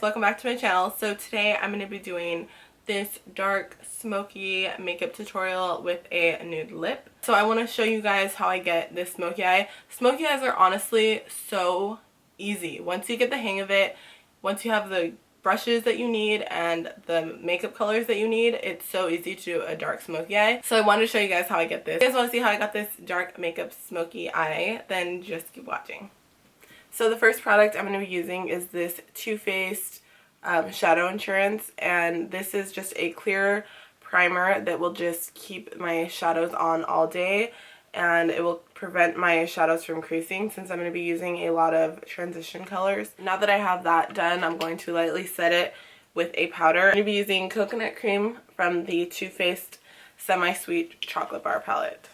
welcome back to my channel. So today I'm going to be doing this dark smoky makeup tutorial with a nude lip. So I want to show you guys how I get this smoky eye. Smoky eyes are honestly so easy. Once you get the hang of it, once you have the brushes that you need and the makeup colors that you need, it's so easy to do a dark smoky eye. So I wanted to show you guys how I get this. If you guys want to see how I got this dark makeup smoky eye, then just keep watching. So the first product I'm going to be using is this Too Faced Shadow Insurance, and this is just a clear primer that will just keep my shadows on all day, and it will prevent my shadows from creasing since I'm going to be using a lot of transition colors. Now that I have that done, I'm going to lightly set it with a powder. I'm going to be using Coconut Cream from the Too Faced Semi-Sweet Chocolate Bar Palette.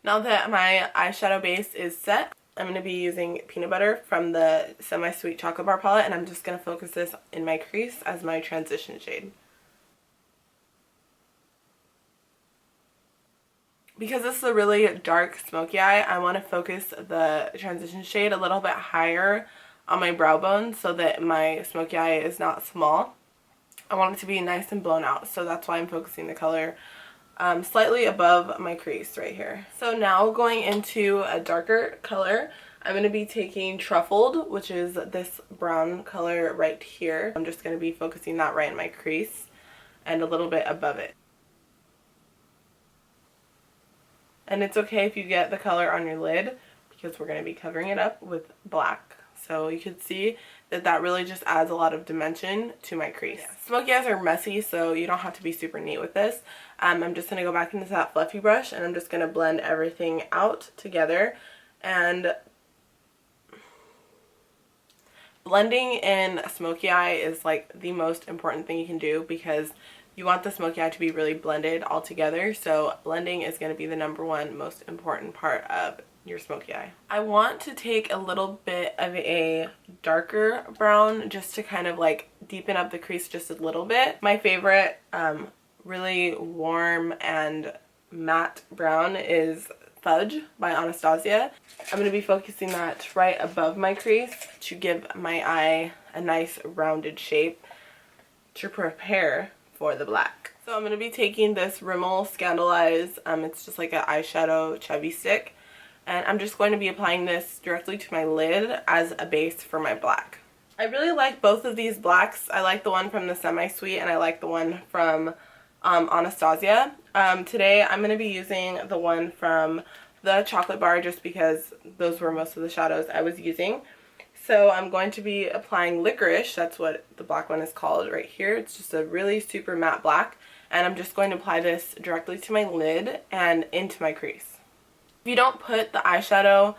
Now that my eyeshadow base is set, I'm going to be using Peanut Butter from the Semi-Sweet Chocolate Bar Palette, and I'm just going to focus this in my crease as my transition shade. Because this is a really dark smoky eye, I want to focus the transition shade a little bit higher on my brow bone so that my smoky eye is not small. I want it to be nice and blown out, so that's why I'm focusing the color slightly above my crease right here. So now going into a darker color, I'm going to be taking Truffled, which is this brown color right here. I'm just going to be focusing that right in my crease and a little bit above it. And it's okay if you get the color on your lid because we're going to be covering it up with black. So you can see that that really just adds a lot of dimension to my crease. Yeah. Smoky eyes are messy, so you don't have to be super neat with this. I'm just going to go back into that fluffy brush and I'm just going to blend everything out together. And blending in a smoky eye is like the most important thing you can do because you want the smoky eye to be really blended all together. So blending is going to be the #1 most important part of your smoky eye. I want to take a little bit of a darker brown just to kind of like deepen up the crease just a little bit. My favorite really warm and matte brown is Fudge by Anastasia. I'm going to be focusing that right above my crease to give my eye a nice rounded shape to prepare for the black. So I'm going to be taking this Rimmel Scandalize, it's just like an eyeshadow chubby stick, and I'm just going to be applying this directly to my lid as a base for my black. I really like both of these blacks. I like the one from the Semi-Sweet and I like the one from Anastasia. Today I'm going to be using the one from the chocolate bar just because those were most of the shadows I was using. So I'm going to be applying Licorice, that's what the black one is called right here. It's just a really super matte black, and I'm just going to apply this directly to my lid and into my crease. If you don't put the eyeshadow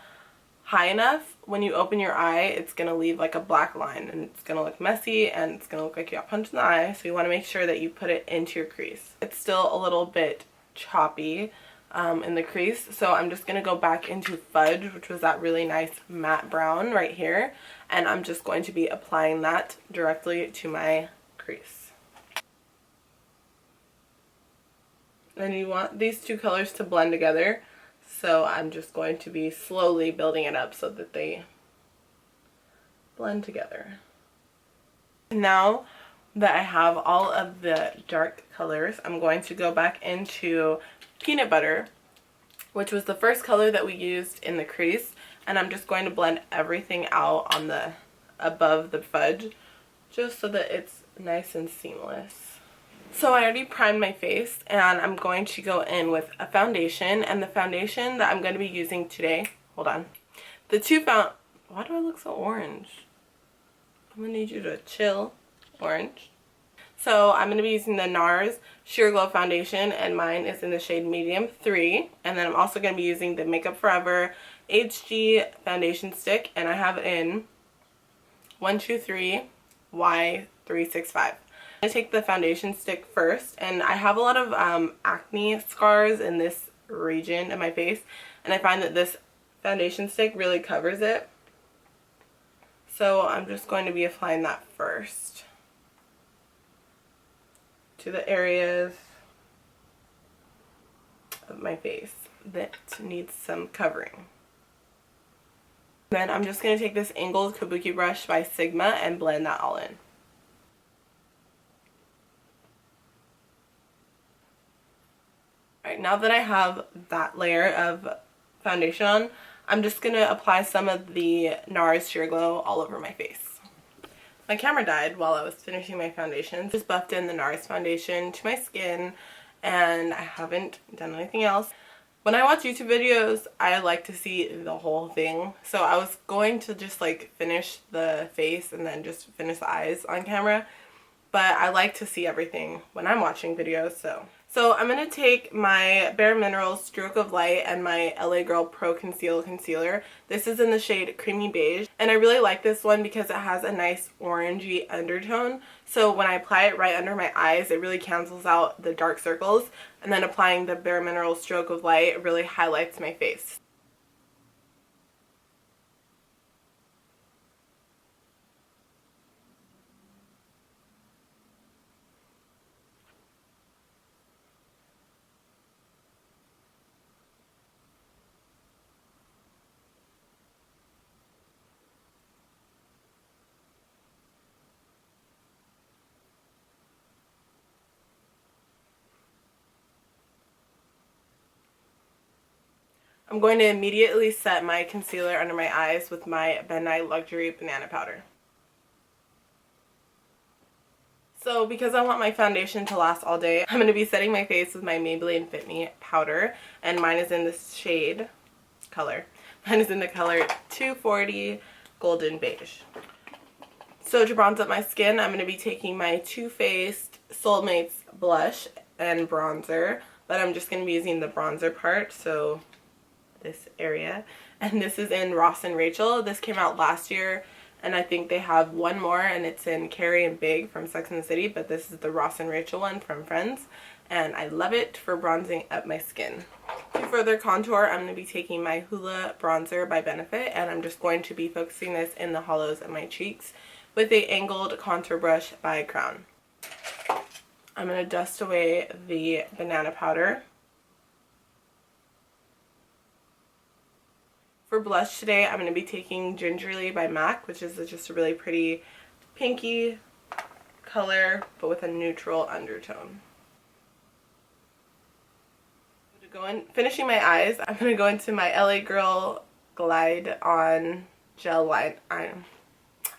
high enough, when you open your eye, it's going to leave like a black line and it's going to look messy and it's going to look like you got punched in the eye, so you want to make sure that you put it into your crease. It's still a little bit choppy in the crease, so I'm just going to go back into Fudge, which was that really nice matte brown right here, and I'm just going to be applying that directly to my crease. And you want these two colors to blend together, so I'm just going to be slowly building it up so that they blend together. Now that I have all of the dark colors, I'm going to go back into Peanut Butter, which was the first color that we used in the crease, and I'm just going to blend everything out on the above the Fudge just so that it's nice and seamless. So I already primed my face and I'm going to go in with a foundation, and the foundation that I'm going to be using today, hold on, why do I look so orange? I'm going to need you to chill, orange. So I'm going to be using the Nars Sheer Glow Foundation, and mine is in the shade Medium 3. And then I'm also going to be using the Makeup Forever HG Foundation Stick, and I have it in 123 Y365. I'm going to take the foundation stick first, and I have a lot of acne scars in this region of my face, and I find that this foundation stick really covers it. So I'm just going to be applying that first to the areas of my face that needs some covering. Then I'm just going to take this angled kabuki brush by Sigma and blend that all in. Alright, now that I have that layer of foundation on, I'm just going to apply some of the Nars Sheer Glow all over my face. My camera died while I was finishing my foundation. Just buffed in the Nars foundation to my skin, and I haven't done anything else. When I watch YouTube videos, I like to see the whole thing. So I was going to just like finish the face and then just finish the eyes on camera. But I like to see everything when I'm watching videos, So I'm going to take my Bare Minerals Stroke of Light and my LA Girl Pro Conceal Concealer. This is in the shade Creamy Beige. And I really like this one because it has a nice orangey undertone. So when I apply it right under my eyes, it really cancels out the dark circles. And then applying the Bare Minerals Stroke of Light really highlights my face. I'm going to immediately set my concealer under my eyes with my Benai Luxury Banana Powder. So because I want my foundation to last all day, I'm going to be setting my face with my Maybelline Fit Me powder, and mine is in this shade color. Mine is in the color 240 Golden Beige. So to bronze up my skin, I'm going to be taking my Too Faced Soulmates blush and bronzer, but I'm just going to be using the bronzer part, so this area. And this is in Ross and Rachel. This came out last year, and I think they have one more, and it's in Carrie and Big from Sex and the City, but this is the Ross and Rachel one from Friends, and I love it for bronzing up my skin. To further contour, I'm going to be taking my Hoola bronzer by Benefit, and I'm just going to be focusing this in the hollows of my cheeks with a angled contour brush by Crown. I'm going to dust away the banana powder. For blush today, I'm going to be taking Gingerly by MAC, which is just a really pretty pinky color, but with a neutral undertone. Finishing my eyes, I'm going to go into my LA Girl Glide On Gel Line. I'm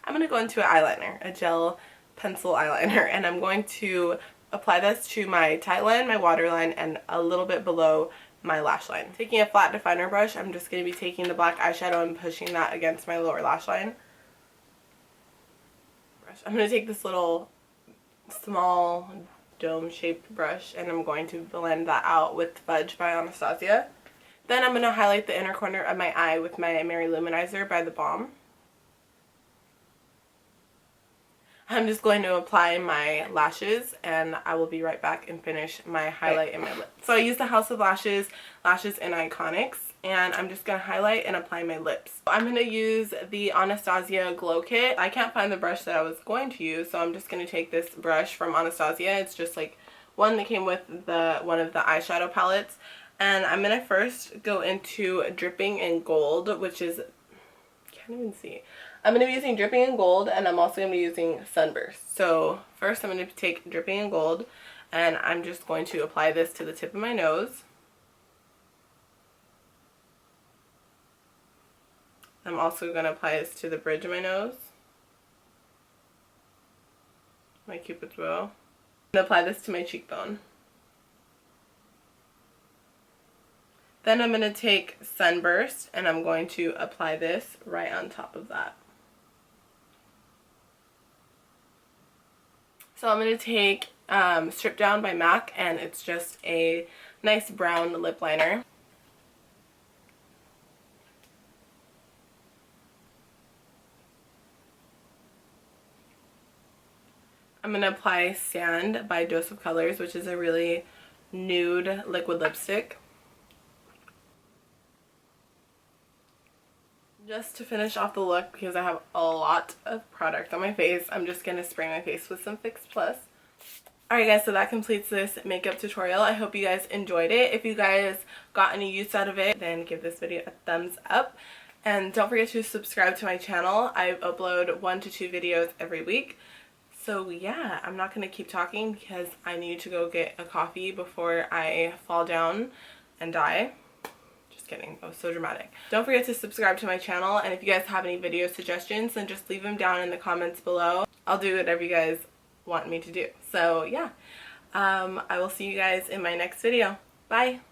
going to go into an eyeliner, a gel pencil eyeliner, and I'm going to apply this to my tight line, my waterline, and a little bit below my lash line. Taking a flat definer brush, I'm just going to be taking the black eyeshadow and pushing that against my lower lash line. I'm going to take this little small dome shaped brush and I'm going to blend that out with Fudge by Anastasia. Then I'm going to highlight the inner corner of my eye with my Mary-Lumanizer by the Balm. I'm just going to apply my lashes, and I will be right back and finish my highlight in my lip. So I used the House of Lashes in Iconics, and I'm just going to highlight and apply my lips. I'm going to use the Anastasia Glow Kit. I can't find the brush that I was going to use, so I'm just going to take this brush from Anastasia. It's just like one that came with one of the eyeshadow palettes. And I'm going to first go into Dripping in Gold, which is, can't even see. I'm going to be using Dripping in Gold, and I'm also going to be using Sunburst. So first I'm going to take Dripping in Gold, and I'm just going to apply this to the tip of my nose. I'm also going to apply this to the bridge of my nose, my cupid's bow. I'm going to apply this to my cheekbone. Then I'm going to take Sunburst, and I'm going to apply this right on top of that. So I'm going to take Strip Down by MAC, and it's just a nice brown lip liner. I'm going to apply Sand by Dose of Colors, which is a really nude liquid lipstick. Just to finish off the look, because I have a lot of product on my face, I'm just going to spray my face with some Fix Plus. Alright guys, so that completes this makeup tutorial. I hope you guys enjoyed it. If you guys got any use out of it, then give this video a thumbs up. And don't forget to subscribe to my channel. I upload 1 to 2 videos every week. So yeah, I'm not going to keep talking because I need to go get a coffee before I fall down and die. Just kidding, that was so dramatic. Don't forget to subscribe to my channel, and if you guys have any video suggestions, then just leave them down in the comments below. I'll do whatever you guys want me to do. So yeah, I will see you guys in my next video. Bye!